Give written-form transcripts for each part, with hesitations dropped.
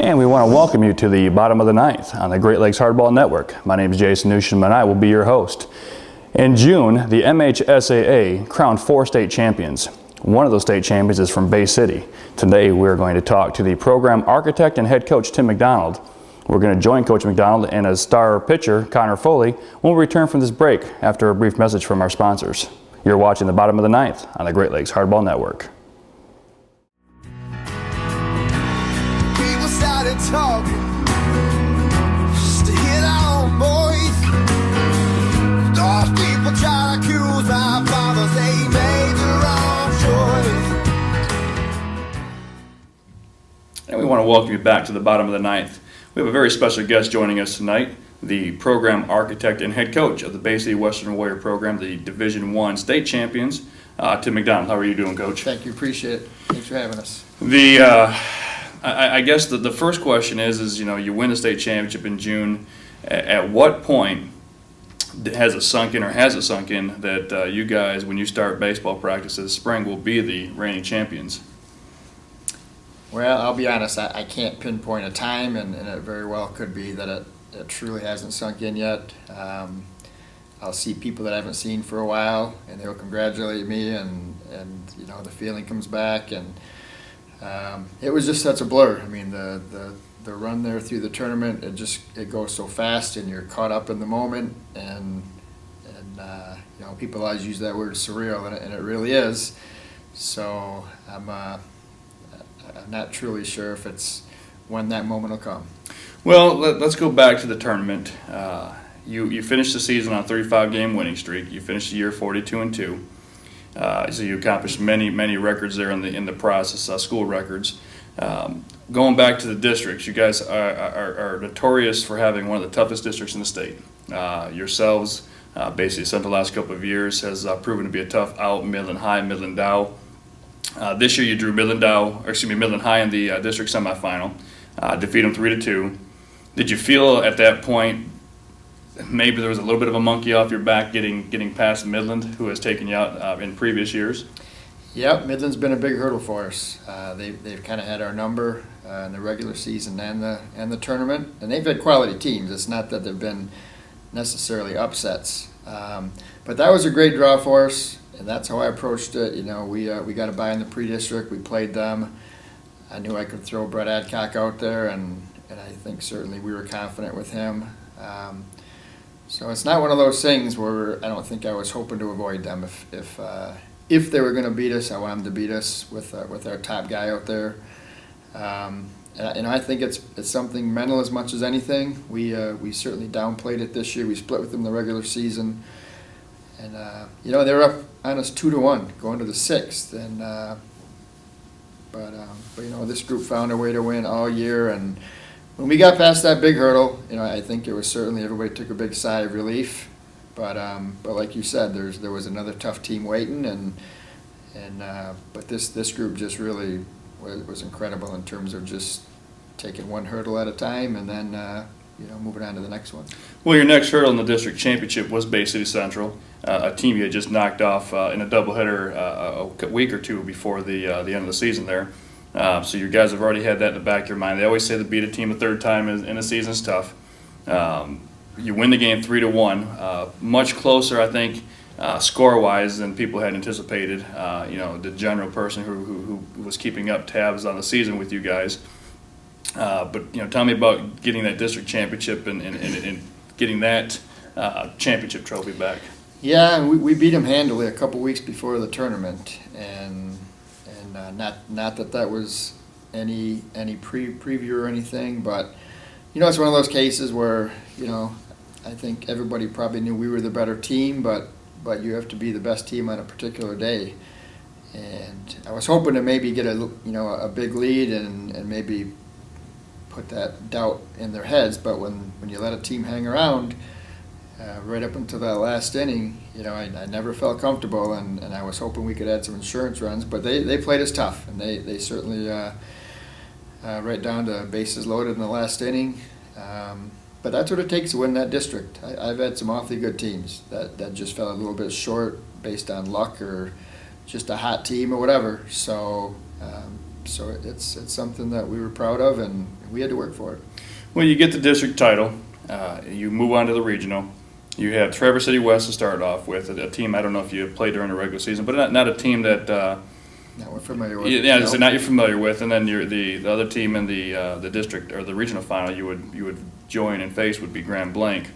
And we want to welcome you to the bottom of the ninth on the Great Lakes Hardball Network. My name is Jason Newsham and I will be your host. In June, the MHSAA crowned 4 state champions. One of those state champions is from Bay City. Today we're going to talk to the program architect and head coach Tim McDonald. We're going to join Coach McDonald and his star pitcher Connor Foley when we return from this break after a brief message from our sponsors. You're watching the bottom of the ninth on the Great Lakes Hardball Network. People started talking just to hit on boys. Those people try to accuse my fathers, they made the wrong choice. And we want to welcome you back to the bottom of the ninth. We have a very special guest joining us tonight, the program architect and head coach of the Bay City Western Warrior program, the Division I state champions, Tim McDonald. How are you doing, Coach? Thank you, appreciate it. Thanks for having us. I guess the first question is you win the state championship in June. At what point has it sunk in that you guys, when you start baseball practice this spring, will be the reigning champions? Well, I'll be honest, I can't pinpoint a time, and it very well could be that it truly hasn't sunk in yet. I'll see people that I haven't seen for a while, and they'll congratulate me, and the feeling comes back, and it was just such a blur. I mean, the run there through the tournament, it goes so fast, and you're caught up in the moment, and people always use that word surreal, and it really is. So I'm not truly sure if it's when that moment will come. Well, let's go back to the tournament. You finished the season on a 35-game winning streak. You finished the year 42-2. So you accomplished many records there in the process, school records. Going back to the districts, you guys are notorious for having one of the toughest districts in the state. Yourselves, basically, spent the last couple of years has proven to be a tough out, Midland High, Midland Dow. This year you drew Midland High in the district semifinal, defeat them 3-2. Did you feel at that point maybe there was a little bit of a monkey off your back getting past Midland, who has taken you out in previous years? Yep, Midland's been a big hurdle for us. They've kind of had our number in the regular season and the tournament, and they've had quality teams. It's not that they've been necessarily upsets, but that was a great draw for us. And that's how I approached it. We got a bye in the pre-district. We played them. I knew I could throw Brett Adcock out there, and I think certainly we were confident with him. So it's not one of those things where I don't think I was hoping to avoid them. If they were going to beat us, I wanted them to beat us with our top guy out there. And I think it's something mental as much as anything. We certainly downplayed it this year. We split with them in the regular season. And they were up on us 2-1 going to the 6th, and but this group found a way to win all year. And when we got past that big hurdle, I think it was certainly everybody took a big sigh of relief. But like you said, there was another tough team waiting, but this group just really was incredible in terms of just taking one hurdle at a time, and then moving on to the next one. Well, your next hurdle in the district championship was Bay City Central, a team you had just knocked off in a doubleheader a week or two before the end of the season there. So you guys have already had that in the back of your mind. They always say to beat a team a third time in a season is tough. You win the game 3-1, much closer, I think, score-wise than people had anticipated. The general person who was keeping up tabs on the season with you guys. But tell me about getting that district championship and getting that championship trophy back. Yeah, we beat them handily a couple weeks before the tournament, and not that was any preview or anything, but it's one of those cases where I think everybody probably knew we were the better team, but you have to be the best team on a particular day. And I was hoping to maybe get a big lead and maybe put that doubt in their heads, but when you let a team hang around right up until that last inning, I never felt comfortable, and I was hoping we could add some insurance runs, but they played us tough, and they certainly right down to bases loaded in the last inning. But that's what it takes to win that district. I've had some awfully good teams that just fell a little bit short based on luck or just a hot team or whatever. So So it's something that we were proud of, and we had to work for it. Well, you get the district title. You move on to the regional. You have Traverse City West to start off with, a team, I don't know if you played during the regular season, but not a team that That we're familiar with. yeah, so not you're familiar with, and then the other team in the district or the regional final you would join and face would be Grand Blanc.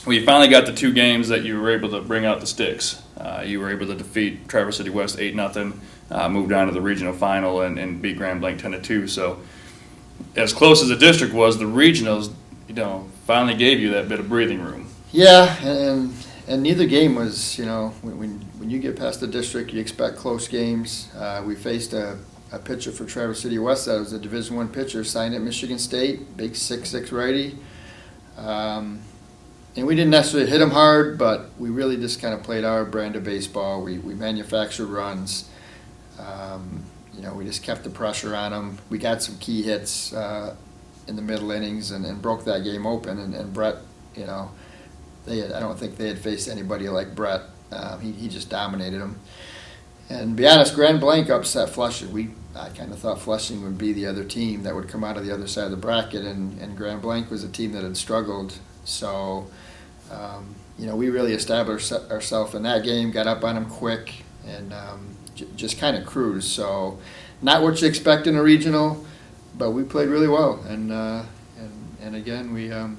Well, you finally got the 2 games that you were able to bring out the sticks. You were able to defeat Traverse City West 8-0, moved on to the regional final and beat Grand Blanc 10-2. So as close as the district was, the regionals, finally gave you that bit of breathing room. Yeah, and neither game was, when you get past the district, you expect close games. We faced a pitcher for Traverse City West that was a Division I pitcher, signed at Michigan State, big 6'6" righty. And we didn't necessarily hit him hard, but we really just kind of played our brand of baseball. We manufactured runs. We just kept the pressure on them. We got some key hits in the middle innings and broke that game open. And Brett, I don't think they had faced anybody like Brett. He just dominated them. And to be honest, Grand Blanc upset Flushing. I kind of thought Flushing would be the other team that would come out of the other side of the bracket, and Grand Blanc was a team that had struggled. So, we really established ourselves in that game, got up on them quick, and just kind of cruised. So, not what you expect in a regional, but we played really well. And again,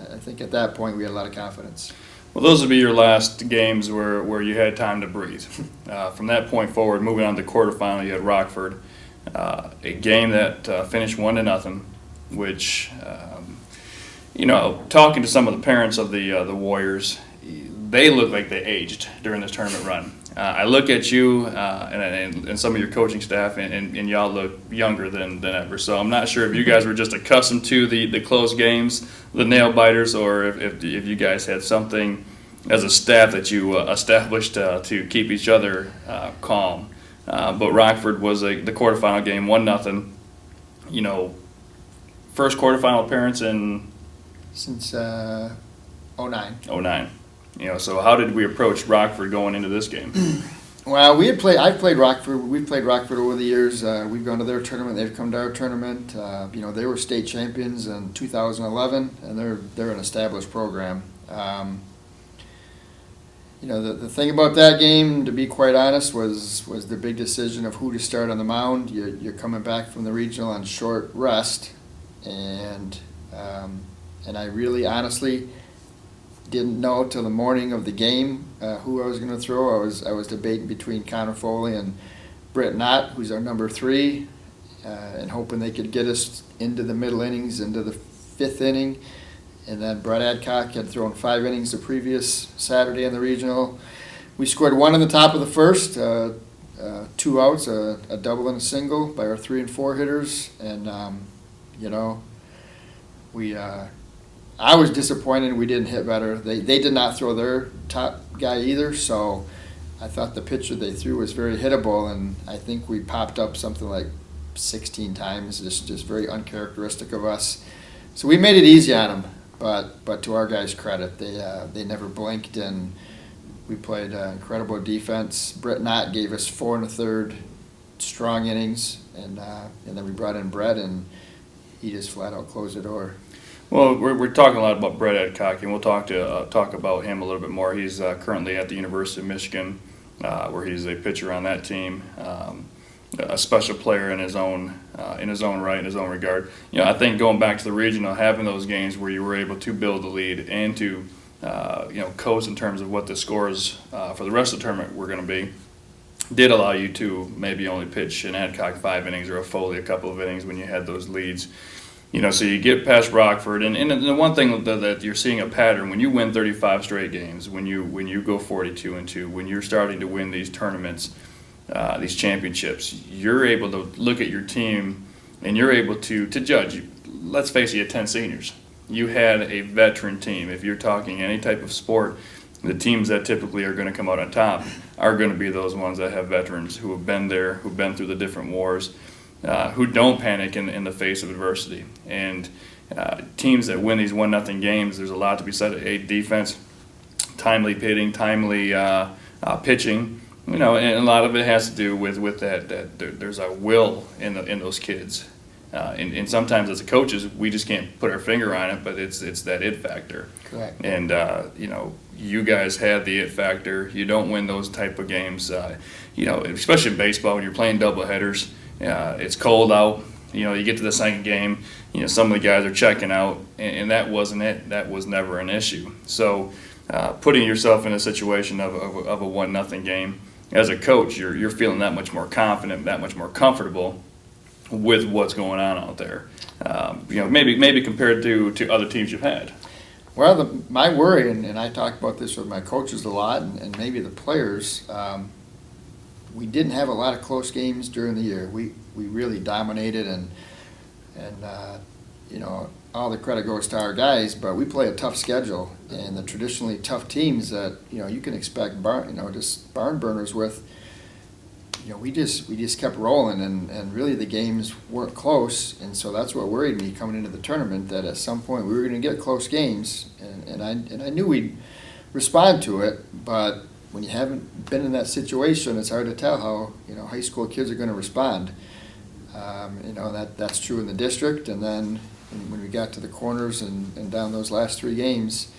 I think at that point we had a lot of confidence. Well, those would be your last games where you had time to breathe. From that point forward, moving on to the quarterfinal, you had Rockford, a game that finished 1-0, which, talking to some of the parents of the Warriors, they look like they aged during this tournament run. I look at you and some of your coaching staff, and y'all look younger than ever. So I'm not sure if you guys were just accustomed to the close games, the nail biters, or if you guys had something as a staff that you established to keep each other calm. But Rockford was the quarterfinal game, 1-0. First quarterfinal appearance since 09. 09. So how did we approach Rockford going into this game? Well, I've played Rockford. We've played Rockford over the years. We've gone to their tournament. They've come to our tournament. They were state champions in 2011, and they're an established program. The thing about that game, to be quite honest, was the big decision of who to start on the mound. You're coming back from the regional on short rest, and I really honestly didn't know till the morning of the game who I was going to throw. I was debating between Connor Foley and Britt Knott, who's our number 3, and hoping they could get us into the middle innings, into the 5th inning. And then Brett Adcock had thrown 5 innings the previous Saturday in the regional. We scored 1 in the top of the first, 2 outs, a double and a single by our 3 and 4 hitters, and I was disappointed we didn't hit better. They did not throw their top guy either, so I thought the pitcher they threw was very hittable, and I think we popped up something like 16 times, just very uncharacteristic of us. So we made it easy on them, but to our guys' credit, they never blinked, and we played incredible defense. Britt Knott gave us 4 1/3 strong innings, and then we brought in Brett, and he just flat out closed the door. Well, we're talking a lot about Brett Adcock, and we'll talk about him a little bit more. He's currently at the University of Michigan, where he's a pitcher on that team, a special player in his own right, in his own regard. I think going back to the regional, having those games where you were able to build the lead and to coast in terms of what the scores for the rest of the tournament were going to be, did allow you to maybe only pitch an Adcock 5 innings or a Foley a couple of innings when you had those leads. So you get past Rockford, and the one thing that you're seeing a pattern when you win 35 straight games, when you go 42-2, when you're starting to win these tournaments, these championships, you're able to look at your team and you're able to judge. Let's face it, you had 10 seniors. You had a veteran team. If you're talking any type of sport, the teams that typically are going to come out on top are going to be those ones that have veterans who have been there, who've been through the different wars. Who don't panic in the face of adversity. And teams that win these 1-0 games, there's a lot to be said. Defense, timely hitting, timely pitching, And a lot of it has to do with that there's a will in those kids. And sometimes as coaches, we just can't put our finger on it, but it's that it factor. Correct. And, you guys had the it factor. You don't win those type of games, especially in baseball when you're playing doubleheaders. It's cold out. You get to the second game, some of the guys are checking out, and that wasn't it. That was never an issue. So putting yourself in a situation of a 1-0 game, as a coach, you're feeling that much more confident, that much more comfortable with what's going on out there. Maybe compared to other teams you've had. Well, my worry, and I talk about this with my coaches a lot, and maybe the players, we didn't have a lot of close games during the year. We really dominated, and all the credit goes to our guys, but we play a tough schedule, and the traditionally tough teams that you can expect just barn burners with. We just kept rolling, and really the games weren't close, and so that's what worried me coming into the tournament, that at some point we were going to get close games, and I knew we'd respond to it, but when you haven't been in that situation, it's hard to tell how high school kids are going to respond. That's true in the district, and then when we got to the corners and down those last 3 games,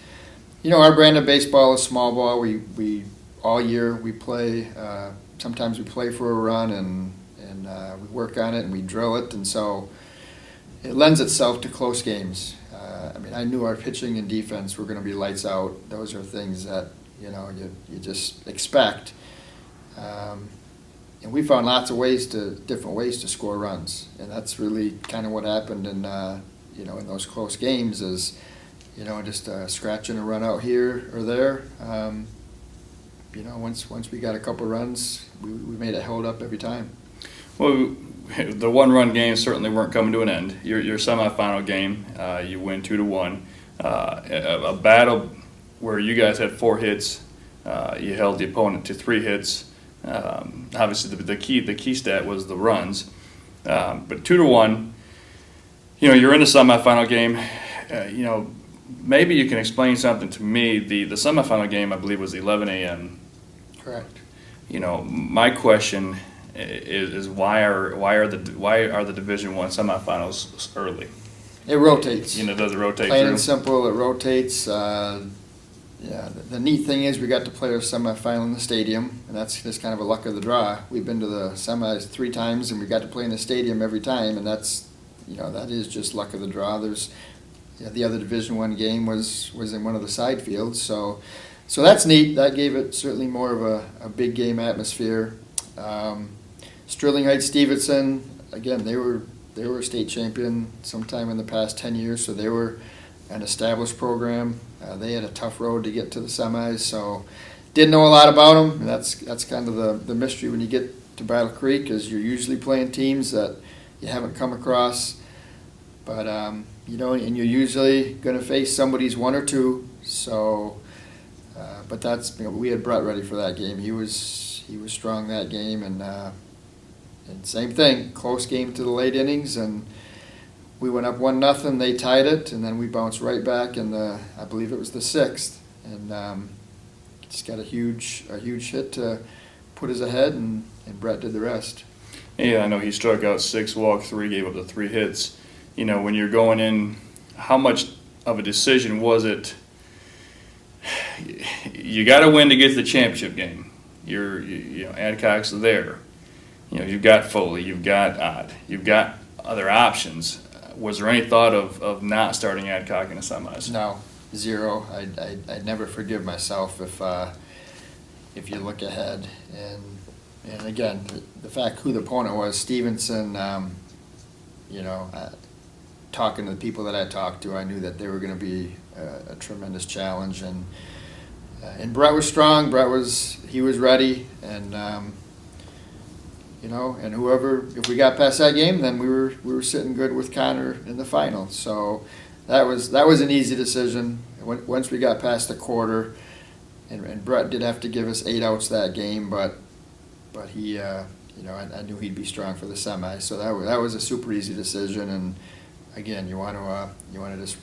our brand of baseball is small ball. We all year we play. Sometimes we play for a run, and we work on it and we drill it, and so it lends itself to close games. I knew our pitching and defense were going to be lights out. Those are things that you just expect. And we found lots of different ways to score runs, and that's really kind of what happened in those close games is just scratching a run out here or there. Once we got a couple runs, we made it hold up every time. Well, the 1-run games certainly weren't coming to an end. Your semifinal game, you win 2-1. A battle where you guys had 4 hits, you held the opponent to 3 hits. Obviously, the key stat was the runs, but 2-1. You're in the semifinal game. Maybe you can explain something to me. The semifinal game, I believe, was 11 a.m. Correct. My question is why are the Division I semifinals early? It rotates. Does it rotate? Plain through? and simple, it rotates. The neat thing is we got to play our semifinal in the stadium, and that's just kind of a luck of the draw. We've been to the semis 3 times, and we got to play in the stadium every time, and that is just luck of the draw. There's the other Division I game was in one of the side fields, so that's neat. That gave it certainly more of a big game atmosphere. Sterling Heights Stevenson, again, they were a state champion sometime in the past 10 years, so they were an established program. They had a tough road to get to the semis, so didn't know a lot about them. And that's kind of the mystery when you get to Battle Creek, is you're usually playing teams that you haven't come across, but and you're usually going to face somebody's 1 or 2. So, but that's we had Brett ready for that game. He was strong that game, and same thing, close game to the late innings, and we went up 1-0. They tied it, and then we bounced right back in I believe it was the 6th, and just got a huge hit to put us ahead, and Brett did the rest. Yeah, I know he struck out 6, walked 3, gave up the 3 hits. When you're going in, how much of a decision was it? You got to win to get to the championship game. Adcock's there. You've got Foley, you've got Odd, you've got other options. Was there any thought of not starting Adcock in the semis? No, 0. I'd never forgive myself if you look ahead. And again, the fact who the opponent was, Stevenson, talking to the people that I talked to, I knew that they were going to be a tremendous challenge. And Brett was strong. He was ready, and and if we got past that game, then we were sitting good with Connor in the final. So that was an easy decision. Once we got past the quarter, and Brett did have to give us 8 outs that game, but he I knew he'd be strong for the semi. So that was a super easy decision. And again, you want to just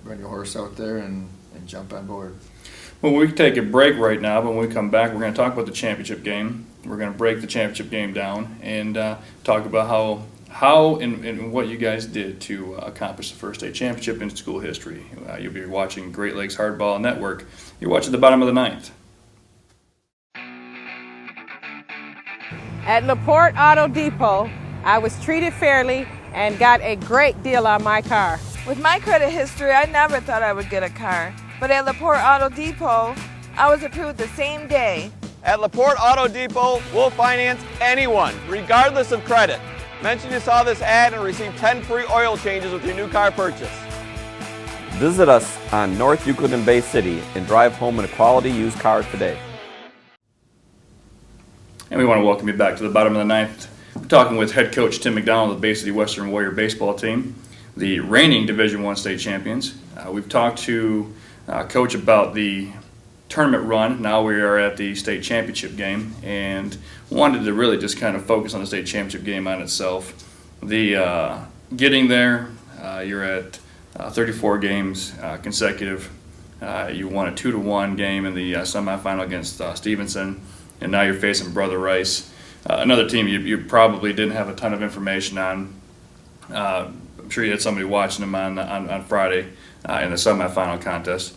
run your horse out there and jump on board. Well, we can take a break right now, but when we come back, we're going to talk about the championship game. We're going to break the championship game down and talk about how and what you guys did to accomplish the first state championship in school history. You'll be watching Great Lakes Hardball Network. You're watching the bottom of the ninth. At LaPorte Auto Depot, I was treated fairly and got a great deal on my car. With my credit history, I never thought I would get a car. But at LaPorte Auto Depot, I was approved the same day. At LaPorte Auto Depot, we'll finance anyone, regardless of credit. Mention you saw this ad and receive 10 free oil changes with your new car purchase. Visit us on North Euclid and Bay City and drive home in a quality used car today. And we want to welcome you back to the bottom of the ninth. We're talking with head coach Tim McDonald of the Bay City Western Warrior baseball team, the reigning Division I state champions. We've talked to Coach about the tournament run. Now we are at the state championship game and wanted to really just kind of focus on the state championship game on itself. The getting there, you're at 34 games consecutive. You won a 2-1 game in the semifinal against Stevenson, and now you're facing Brother Rice, another team you probably didn't have a ton of information on. I'm sure you had somebody watching them on Friday in the semifinal contest.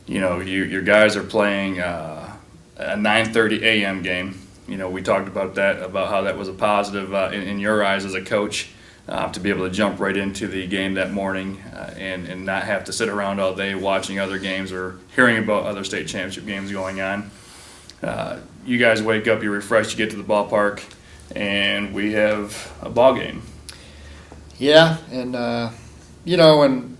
You know, your guys are playing a 9:30 a.m. game. You know, we talked about that, about how that was a positive in your eyes as a coach to be able to jump right into the game that morning and not have to sit around all day watching other games or hearing about other state championship games going on. You guys wake up, you're refreshed, you get to the ballpark, and we have a ball game. Yeah, and you know, and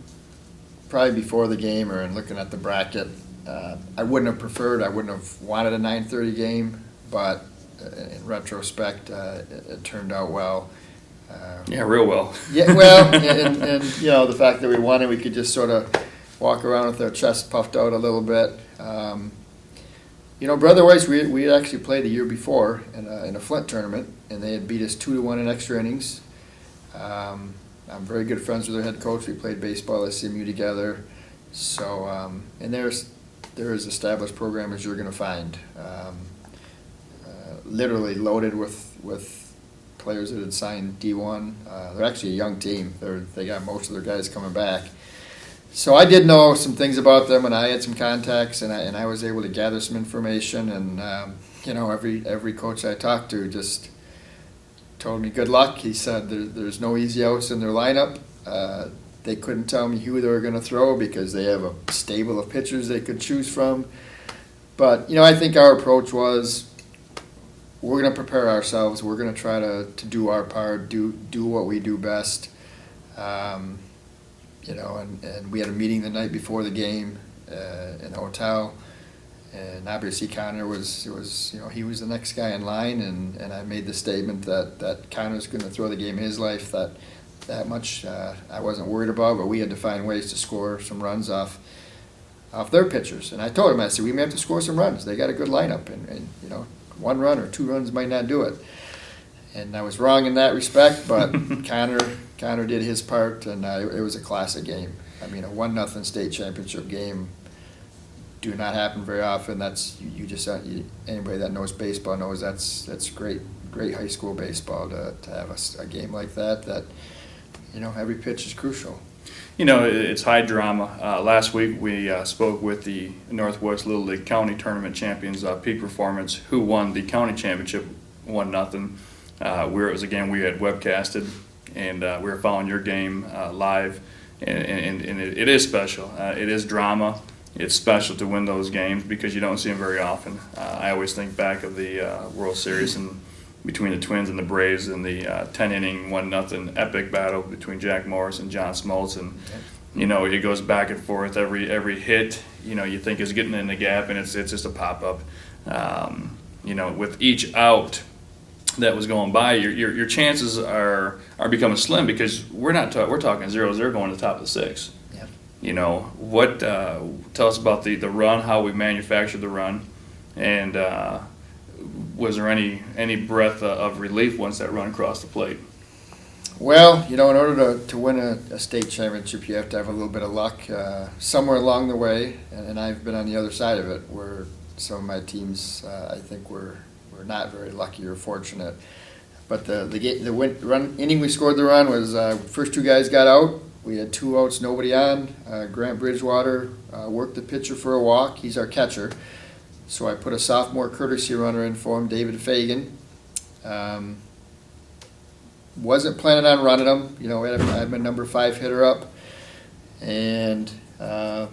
probably before the game or in looking at the bracket, I wouldn't have wanted a 9:30 game, but in retrospect, it turned out well. Yeah, real well. Yeah, well, and you know, the fact that we won it, we could just sort of walk around with our chest puffed out a little bit. You know, Brother Rice, we had actually played the year before in a Flint tournament, and they had beat us 2-1 in extra innings. I'm very good friends with their head coach. We played baseball at SMU together. So, and they're as established program as you're going to find. Literally loaded with players that had signed D1. They're actually a young team. They got most of their guys coming back. So I did know some things about them, and I had some contacts, and I was able to gather some information. And you know, every coach I talked to just told me good luck. He said there's no easy outs in their lineup. They couldn't tell me who they were going to throw because they have a stable of pitchers they could choose from. But you know, I think our approach was we're going to prepare ourselves. We're going to try to do our part, do what we do best. You know, and we had a meeting the night before the game in a hotel, and obviously Connor was you know, he was the next guy in line, and I made the statement that Connor's going to throw the game of his life. That much I wasn't worried about, but we had to find ways to score some runs off their pitchers. And I told him, I said, we may have to score some runs. They got a good lineup, and you know, 1 run or 2 runs might not do it. And I was wrong in that respect, but Connor did his part, and it was a classic game. I mean, a 1-0 state championship game do not happen very often. That's anybody that knows baseball knows that's great high school baseball to have a game like that. That, you know, every pitch is crucial. You know, it's high drama. Last week we spoke with the Northwest Little League County Tournament champions, Peak Performance, who won the county championship 1-0. We had webcasted, and we were following your game live, and it is special. It is drama. It's special to win those games because you don't see them very often. I always think back of the World Series and between the Twins and the Braves and the 10-inning 1-0 epic battle between Jack Morris and John Smoltz, and you know, it goes back and forth. Every hit, you know, you think is getting in the gap, and it's just a pop up. You know, with each out that was going by, your chances are becoming slim because we're talking 0-0 going to the top of the 6th. Yeah. You know, what tell us about the run, how we manufactured the run, and was there any breath of relief once that run crossed the plate? Well, in order to win a state championship, you have to have a little bit of luck somewhere along the way, and I've been on the other side of it, where some of my teams, I think, were not very lucky or fortunate. But the inning we scored the run was first two guys got out. We had 2 outs, nobody on. Grant Bridgewater worked the pitcher for a walk. He's our catcher. So I put a sophomore courtesy runner in for him, David Fagan. Wasn't planning on running him. I had my number 5 hitter up. And I'll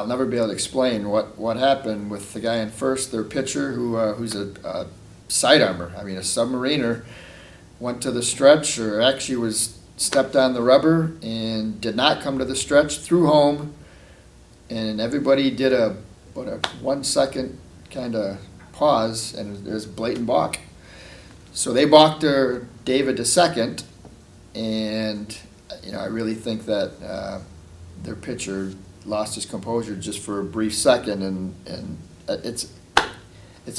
never be able to explain what happened with the guy in first, their pitcher, who's a sidearmer. I mean, a submariner. Went to the stretch, or actually stepped on the rubber and did not come to the stretch, threw home, and everybody did a 1 second kind of pause, and there's a blatant balk. So they balked David to second, and I really think that their pitcher lost his composure just for a brief second, and it's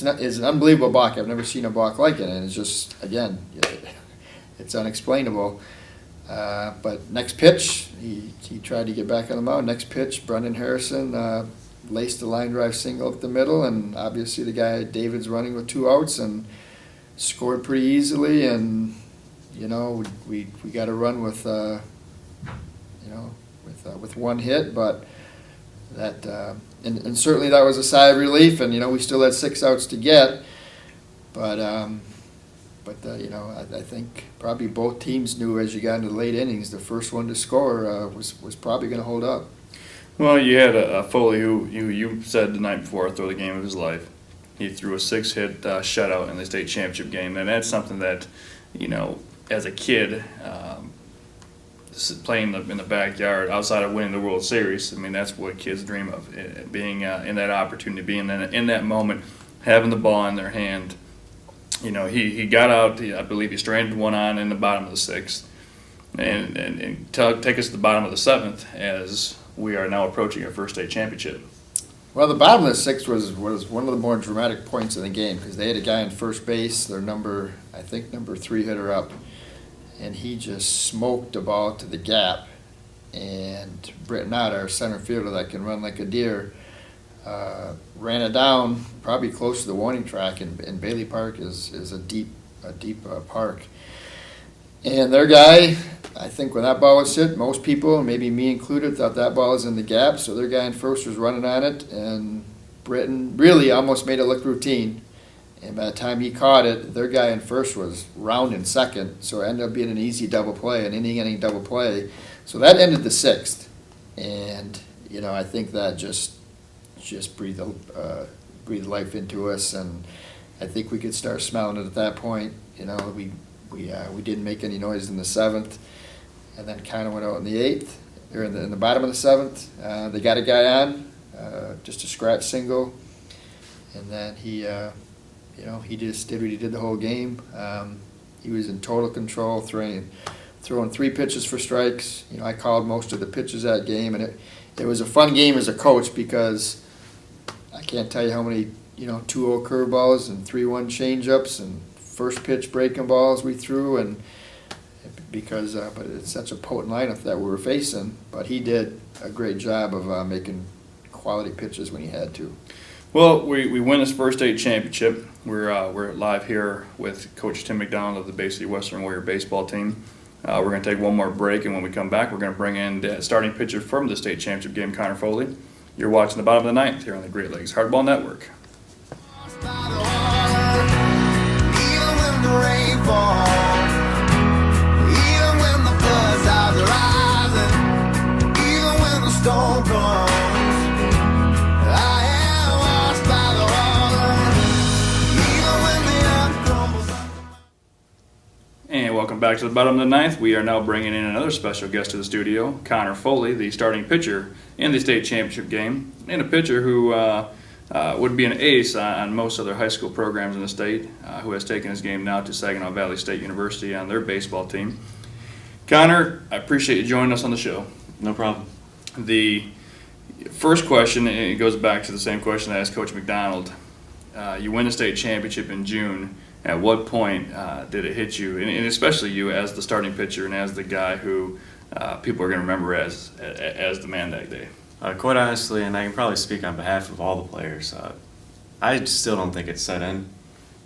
an unbelievable balk. I've never seen a balk like it, and it's just, again, it's unexplainable. But next pitch, he tried to get back on the mound. Next pitch, Brendan Harrison laced the line drive single up the middle, and obviously the guy David's running with 2 outs and scored pretty easily. And we got a run with with 1 hit, but that. And certainly that was a sigh of relief, and we still had 6 outs to get, but I think probably both teams knew as you got into the late innings, the first one to score was probably going to hold up. Well, you had a Foley who you said the night before throw the game of his life. He threw a 6-hit shutout in the state championship game, and that's something that as a kid. Playing in the backyard outside of winning the World Series, I mean, that's what kids dream of, being in that opportunity, being in that moment, having the ball in their hand. He got out, I believe he stranded 1 on in the bottom of the 6th, and take us to the bottom of the 7th as we are now approaching our first state championship. Well, the bottom of the 6th was one of the more dramatic points of the game, because they had a guy on first base, their number 3 hitter up, and he just smoked the ball to the gap. And Britton Ott, our center fielder that can run like a deer, ran it down probably close to the warning track. And Bailey Park is a deep park. And their guy, I think when that ball was hit, most people, maybe me included, thought that ball was in the gap. So their guy in first was running on it, and Britton really almost made it look routine. And by the time he caught it, their guy in first was rounding second, so it ended up being an easy double play, an inning double play. So that ended the 6th, and I think that just breathed life into us, and I think we could start smelling it at that point. We didn't make any noise in the 7th, and then kind of went out in the 8th, or in the bottom of the 7th. They got a guy on, just a scratch single, and then he just did what he did the whole game. He was in total control, throwing 3 pitches for strikes. I called most of the pitches that game, and it was a fun game as a coach, because I can't tell you how many 2-0 curveballs and 3-1 changeups and first pitch breaking balls we threw, and but it's such a potent lineup that we were facing. But he did a great job of making quality pitches when he had to. Well, we win this first state championship. We're live here with Coach Tim McDonald of the Bay City Western Warrior baseball team. We're going to take one more break, and when we come back, we're going to bring in the starting pitcher from the state championship game, Connor Foley. You're watching the bottom of the 9th here on the Great Lakes Hardball Network. And welcome back to the bottom of the 9th. We are now bringing in another special guest to the studio, Connor Foley, the starting pitcher in the state championship game, and a pitcher who would be an ace on most other high school programs in the state, who has taken his game now to Saginaw Valley State University on their baseball team. Connor, I appreciate you joining us on the show. No problem. The first question, and it goes back to the same question I asked Coach McDonald. You win the state championship in June. At what point did it hit you, and especially you as the starting pitcher and as the guy who people are going to remember as the man that day? Quite honestly, and I can probably speak on behalf of all the players, I still don't think it's set in.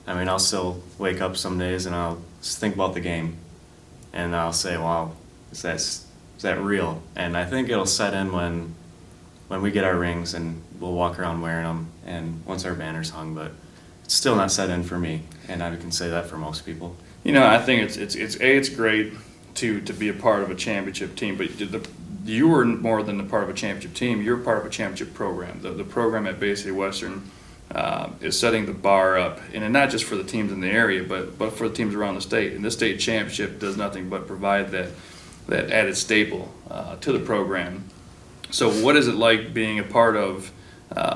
I mean, I'll still wake up some days and I'll just think about the game, and I'll say, wow, is that real? And I think it'll set in when we get our rings and we'll walk around wearing them, and once our banner's hung, but it's still not set in for me, and I can say that for most people. You know, I think it's great to be a part of a championship team, but you were more than a part of a championship team. You're part of a championship program. The program at Bay City Western is setting the bar up, and not just for the teams in the area, but for the teams around the state. And this state championship does nothing but provide that added staple to the program. So what is it like being a part of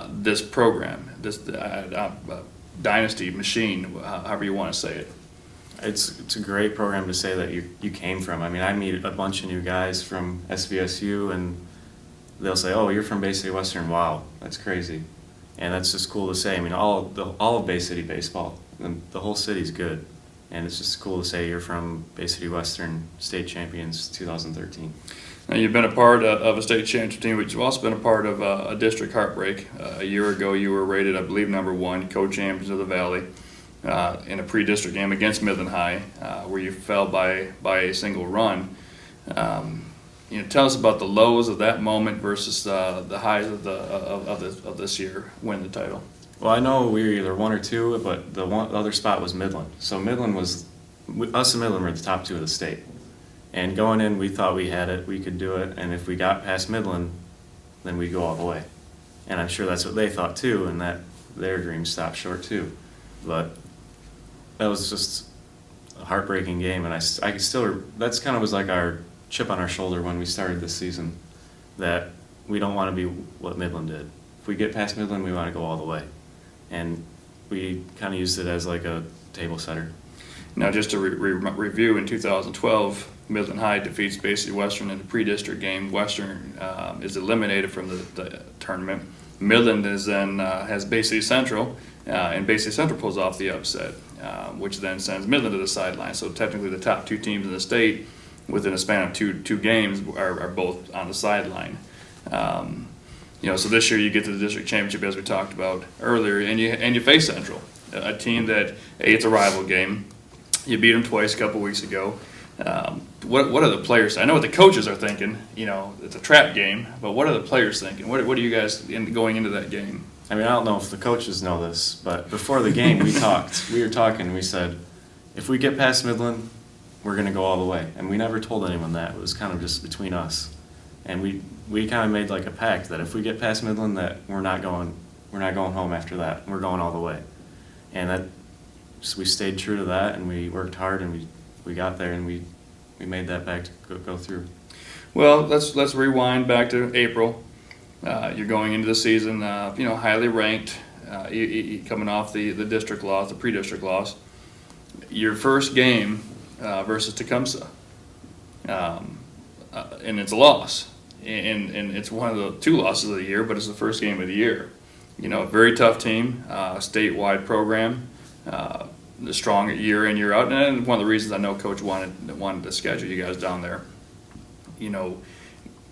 this program, this dynasty machine, however you want to say it? It's a great program to say that you came from. I mean, I meet a bunch of new guys from SVSU, and they'll say, "Oh, you're from Bay City Western. Wow, that's crazy," and that's just cool to say. I mean, all of Bay City baseball, the whole city's good, and it's just cool to say you're from Bay City Western, state champions 2013. Now, you've been a part of a state championship team, but you've also been a part of a district heartbreak. A year ago, you were rated, I believe, #1, co-champions of the Valley, in a pre-district game against Midland High, where you fell by a single run. Tell us about the lows of that moment versus the highs of this year, win the title. Well, I know we were either 1 or 2, but the other spot was Midland. So Midland us and Midland were the top 2 of the state. And going in, we thought we had it, we could do it, and if we got past Midland, then we'd go all the way. And I'm sure that's what they thought too, and that their dreams stopped short too. But that was just a heartbreaking game, and I could still, that's kind of was like our chip on our shoulder when we started this season, that we don't want to be what Midland did. If we get past Midland, we want to go all the way. And we kind of used it as like a table setter. Now, just to review, in 2012, Midland High defeats Bay City Western in the pre-district game. Western is eliminated from the tournament. Midland is then has Bay City Central, and Bay City Central pulls off the upset, which then sends Midland to the sideline. So technically, the top 2 teams in the state, within a span of two games, are both on the sideline. So this year you get to the district championship, as we talked about earlier, and you face Central, a team that it's a rival game. You beat them twice a couple weeks ago. What are the players? I know what the coaches are thinking. It's a trap game, but what are the players thinking? What are you guys going into that game? I mean, I don't know if the coaches know this, but before the game we talked. We were talking. We said, if we get past Midland, we're going to go all the way. And we never told anyone that. It was kind of just between us. And we kind of made like a pact that if we get past Midland, that we're not going home after that. We're going all the way. And we stayed true to that, and we worked hard, and we got there, and we made that pact go through. Well, let's rewind back to April. You're going into the season, highly ranked, coming off the district loss, the pre-district loss. Your first game versus Tecumseh, and it's a loss, and it's one of the 2 losses of the year, but it's the first game of the year. A very tough team, statewide program, strong year in, year out, and one of the reasons I know Coach wanted to schedule you guys down there.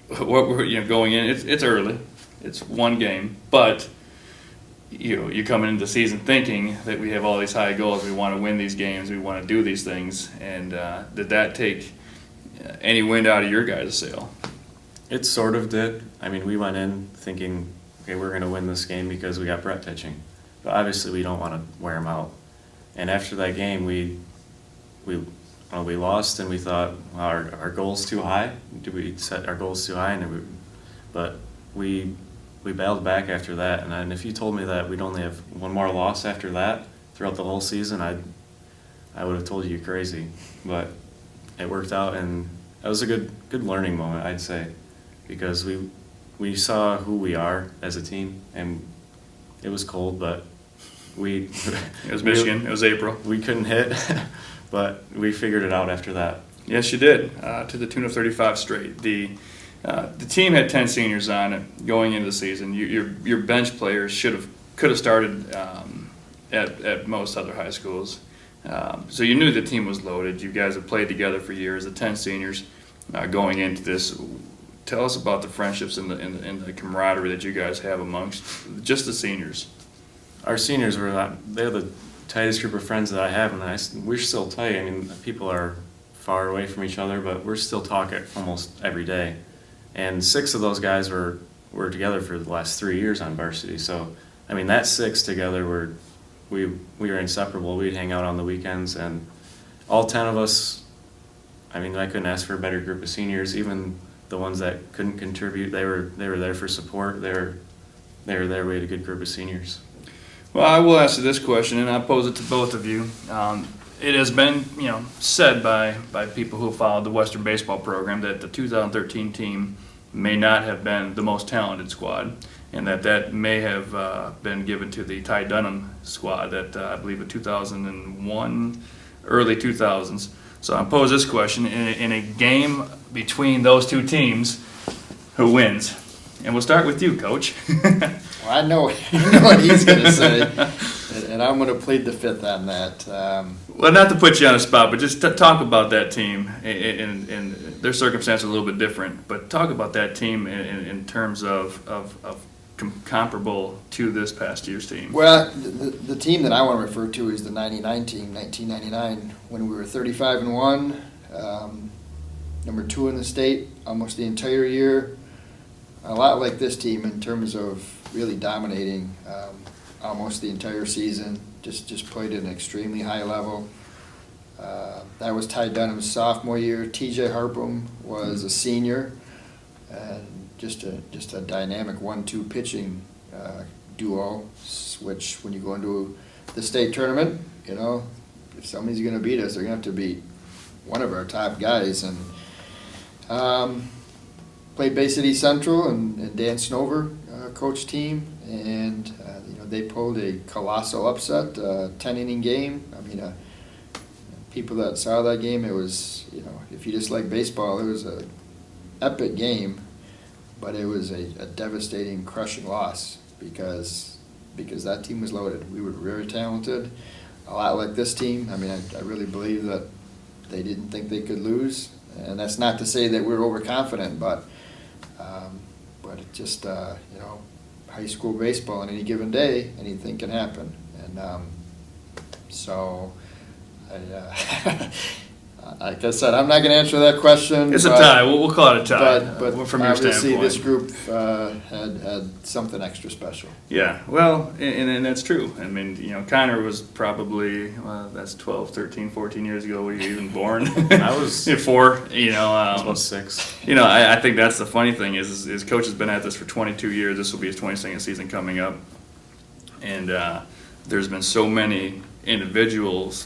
What we're going in, it's early, it's 1 game, but you're coming into the season thinking that we have all these high goals, we want to win these games, we want to do these things, and did that take any wind out of your guys' sail? It sort of did. I mean, we went in thinking, okay, we're going to win this game because we got Brett pitching, but obviously we don't want to wear him out. And after that game, we lost, and we thought, well, our goal's too high. Did we set our goals too high? But we battled back after that. And if you told me that we'd only have 1 more loss after that throughout the whole season, I would have told you you're crazy. But it worked out, and that was a good learning moment, I'd say, because we saw who we are as a team, and it was cold, but it was Michigan. It was April. We couldn't hit, but we figured it out after that. Yes, you did, to the tune of 35 straight. The team had 10 seniors on it going into the season. Your bench players could have started at most other high schools. So you knew the team was loaded. You guys have played together for years, the 10 seniors going into this. Tell us about the friendships and the camaraderie that you guys have amongst just the seniors. Our seniors they're the tightest group of friends that I have, and we're still tight. I mean, people are far away from each other, but we're still talking almost every day. And 6 of those guys were together for the last 3 years on varsity. So, I mean, that 6 together we were inseparable. We'd hang out on the weekends, and all 10 of us, I mean, I couldn't ask for a better group of seniors. Even the ones that couldn't contribute, they were there for support. They were there. We had a good group of seniors. Well, I will ask you this question, and I'll pose it to both of you. It has been, said by people who followed the Western baseball program that the 2013 team may not have been the most talented squad, and that may have been given to the Ty Dunham squad that I believe in 2001, early 2000s. So I'll pose this question: in a game between those two teams, who wins? And we'll start with you, Coach. Well, I know what he's going to say, and I'm going to plead the fifth on that. Well, not to put you on the spot, but just talk about that team. And their circumstances are a little bit different, but talk about that team in terms of comparable to this past year's team. Well, the team that I want to refer to is the 99 team, 1999, when we were 35-1, number 2 in the state almost the entire year. A lot like this team in terms of really dominating almost the entire season. Just played at an extremely high level. That was Ty Dunham's sophomore year. TJ Harpum was a senior, and just a dynamic 1-2 pitching duo. Which when you go into the state tournament, if somebody's going to beat us, they're going to have to beat one of our top guys. And played Bay City Central, and Dan Snover coached team, and they pulled a colossal upset, 10-inning game. I mean, people that saw that game, it was, if you just like baseball, it was a epic game, but it was a devastating, crushing loss because that team was loaded. We were very talented, a lot like this team. I mean, I really believe that they didn't think they could lose, and that's not to say that we were overconfident, but it just, high school baseball on any given day, anything can happen. And like I said, I'm not going to answer that question. It's a tie. We'll call it a tie. But from your obviously standpoint, this group had something extra special. Yeah, well, and that's true. I mean, Connor was probably, that's 12, 13, 14 years ago. Were you even born? I was 4. I was about 6. I think that's the funny thing is Coach has been at this for 22 years. This will be his 22nd season coming up, and there's been so many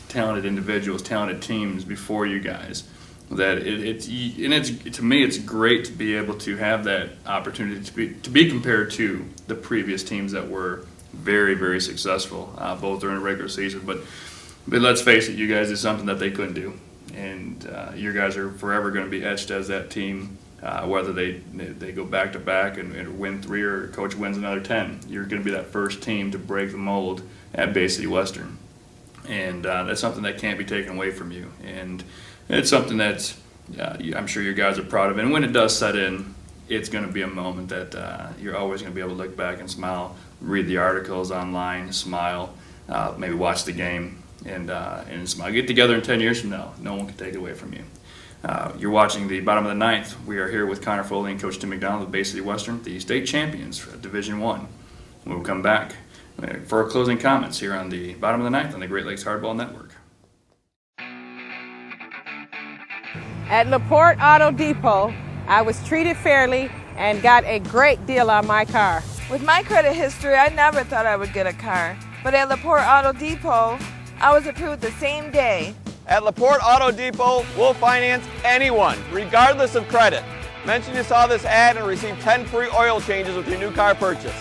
talented teams before you guys, that to me it's great to be able to have that opportunity to be compared to the previous teams that were very, very successful, both during the regular season. But let's face it, you guys did something that they couldn't do, and you guys are forever going to be etched as that team. Whether they go back to back and win 3 or Coach wins another 10, you're going to be that first team to break the mold at Bay City Western. And that's something that can't be taken away from you. And it's something that I'm sure you guys are proud of. And when it does set in, it's going to be a moment that you're always going to be able to look back and smile, read the articles online, smile, maybe watch the game, and smile. Get together in 10 years from now. No one can take it away from you. You're watching the bottom of the ninth. We are here with Connor Foley and Coach Tim McDonald of Bay City Western, the state champions for Division I. We'll come back for our closing comments here on the bottom of the ninth on the Great Lakes Hardball Network. At LaPorte Auto Depot, I was treated fairly and got a great deal on my car. With my credit history, I never thought I would get a car. But at LaPorte Auto Depot, I was approved the same day. At LaPorte Auto Depot, we'll finance anyone, regardless of credit. Mention you saw this ad and receive 10 free oil changes with your new car purchase.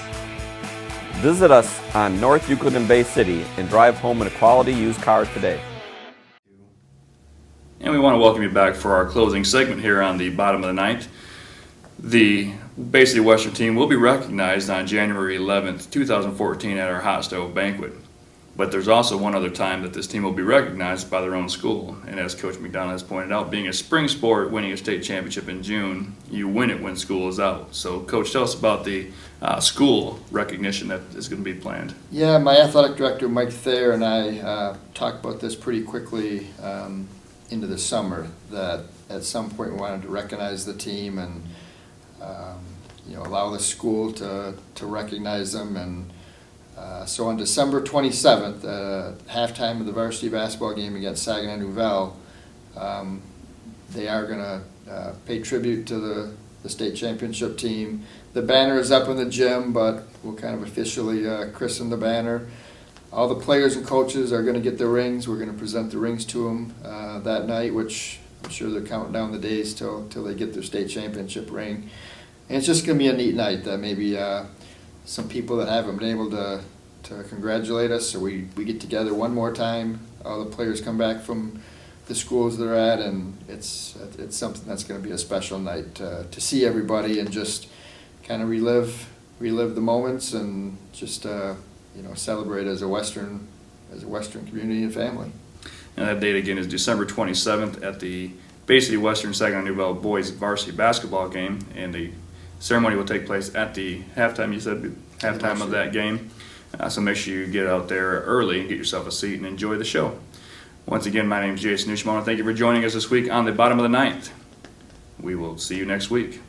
Visit us on North Euclid and Bay City and drive home in a quality used car today. And we want to welcome you back for our closing segment here on the bottom of the ninth. The Bay City Western team will be recognized on January 11th, 2014 at our Hot Stove Banquet. But there's also one other time that this team will be recognized by their own school. And as Coach McDonald has pointed out, being a spring sport, winning a state championship in June, you win it when school is out. So, Coach, tell us about the school recognition that is going to be planned. Yeah, my athletic director, Mike Thayer, and I talked about this pretty quickly into the summer, that at some point we wanted to recognize the team and allow the school to recognize them. And so on December 27th, halftime of the varsity basketball game against Saginaw Nouvelle, they are going to pay tribute to the state championship team. The banner is up in the gym, but we'll kind of officially christen the banner. All the players and coaches are going to get their rings. We're going to present the rings to them that night, which I'm sure they're counting down the days till they get their state championship ring. And it's just going to be a neat night that maybe some people that haven't been able to congratulate us, so we get together one more time. All the players come back from the schools they're at, and it's something that's going to be a special night to see everybody and just kind of relive the moments and just celebrate as a Western community and family. And that date again is December 27th at the Bay City Western Saginaw Nouvelle boys varsity basketball game, and the ceremony will take place at the halftime. You said halftime of that game. So make sure you get out there early and get yourself a seat and enjoy the show. Once again, my name is Jason Newsham. Thank you for joining us this week on the bottom of the ninth. We will see you next week.